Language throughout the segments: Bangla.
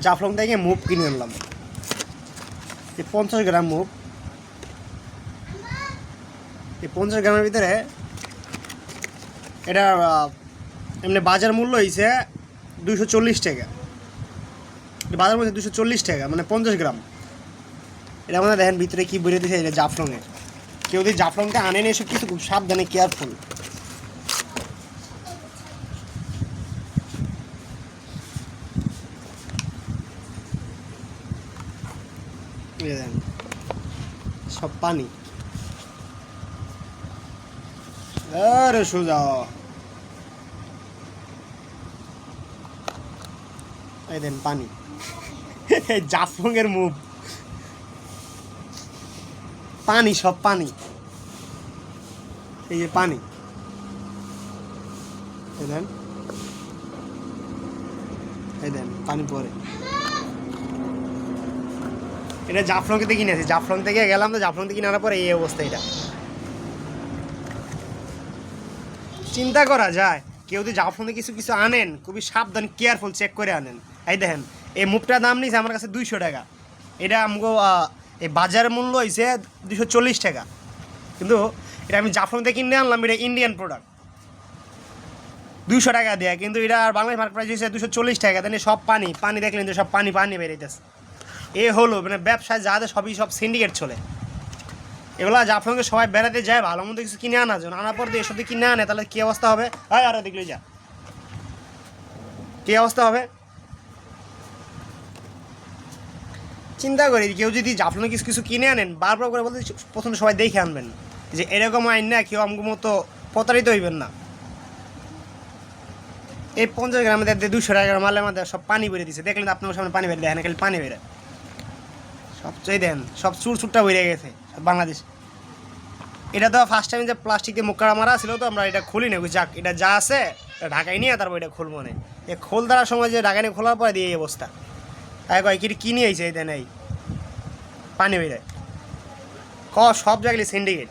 জাফলং থেকে মুভ কিনে আনলাম, 50 গ্রাম মুভ। এই 50 গ্রামের ভিতরে এটা এমনি বাজার মূল্য হয়েছে 240 টাকা। বাজার মধ্যে 240 টাকা, মানে 50 গ্রাম। এটা আমাদের দেখেন ভিতরে কী বেরিয়ে দিয়েছে, এটা জাফলংয়ের। কেউ যদি জাফলংটা আনেন এসব কিছু খুব সাবধানে, কেয়ারফুল। সব পানি, আরে সোজা এই দেন পানি। জাফলংয়ের মুভ, পানি, সব পানি। এই যে পানি, এই দেন, এই দেন পানি পরে। এটা জাফলং থেকে কিনেছি, জাফলং থেকে গেলাম তো, জাফলং থেকে কিনার পরে এই অবস্থা। এটা চিন্তা করা যায়, কেউ যদি জাফলং থেকে কিছু কিছু আনেন খুবই সাবধান, কেয়ারফুল, চেক করে আনেন। এই দেখেন এই মুখটার দাম নিয়েছে আমার কাছে 200 টাকা। এটা আমাকে এই বাজার মূল্য হয়েছে 240 টাকা, কিন্তু এটা আমি জাফলং থেকে কিনে আনলাম। এটা ইন্ডিয়ান প্রোডাক্ট, 200 টাকা দেয়, কিন্তু এটা আর বাংলাদেশ মার্কেট প্রাইস হয়েছে 240 টাকা। তাহলে সব পানি, পানি দেখলেন তো, সব পানি পানি বেরিয়েছে। এ হলো মানে ব্যবসায় যাদের সব সিন্ডিকেট চলে। এগুলো জাফলংয়ে সবাই বেড়াতে যায় ভালো মন্দ কিছু কিনে আনার জন্য, আনার পর দিয়ে এসব কিনে আনে, তাহলে কী অবস্থা হবে? হয় আরও দেখলে যা কী অবস্থা হবে চিন্তা করি। কেউ যদি জাফলংয়ে কিছু কিছু কিনে আনেন, বারবার করে বলতে প্রথমে সবাই দেখে আনবেন যে এরকম আইন না, কেউ আমার মতো প্রতারিত হইবেন না। এই 50 গ্রামের 200 টাকার মালের মধ্যে সব পানি বেরিয়ে দিচ্ছে। দেখলেন আপনার সামনে পানি বেরিয়ে, দেখেন খালি পানি বেরোয় সবচেয়ে। দেন সব চুরটা বেরিয়ে গেছে বাংলাদেশ। এটা তো ফার্স্ট টাইম যে প্লাস্টিক দিয়ে মুখ কাটা মারা ছিল, তো আমরা এটা খুলি না, যাক এটা যা আছে ঢাকায় নিয়ে তারপর এটা খুলবো না। এ খোল দেওয়ার সময় যে ঢাকা নিয়ে খোলার পরে দিয়ে এই অবস্থা। কয় কি নিয়ে আইছে, এই দেন এই পানি বেরোয়। সব জায়গায় সিন্ডিকেট।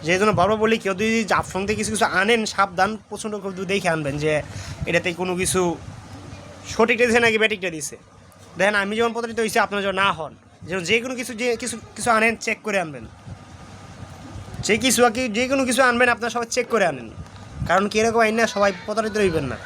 যে জন্য বারবার বলি, কেউ যদি জাফলং থেকে কিছু কিছু আনেন সাবধান, প্রচণ্ড খুব দেখে আনবেন যে এটাতে কোনো কিছু সঠিকটা দিচ্ছে নাকি ব্যাটিকটা দিচ্ছে। দেখেন আমি যেমন প্রতারিত হয়েছি, আপনারা যেন না হন। যেন যে কোনো কিছু কিছু আনেন চেক করে আনবেন। যে কোনো কিছু আনবেন আপনারা সবাই চেক করে আনেন, কারণ কি এরকম আইন না, সবাই প্রতারিত হইবেন না।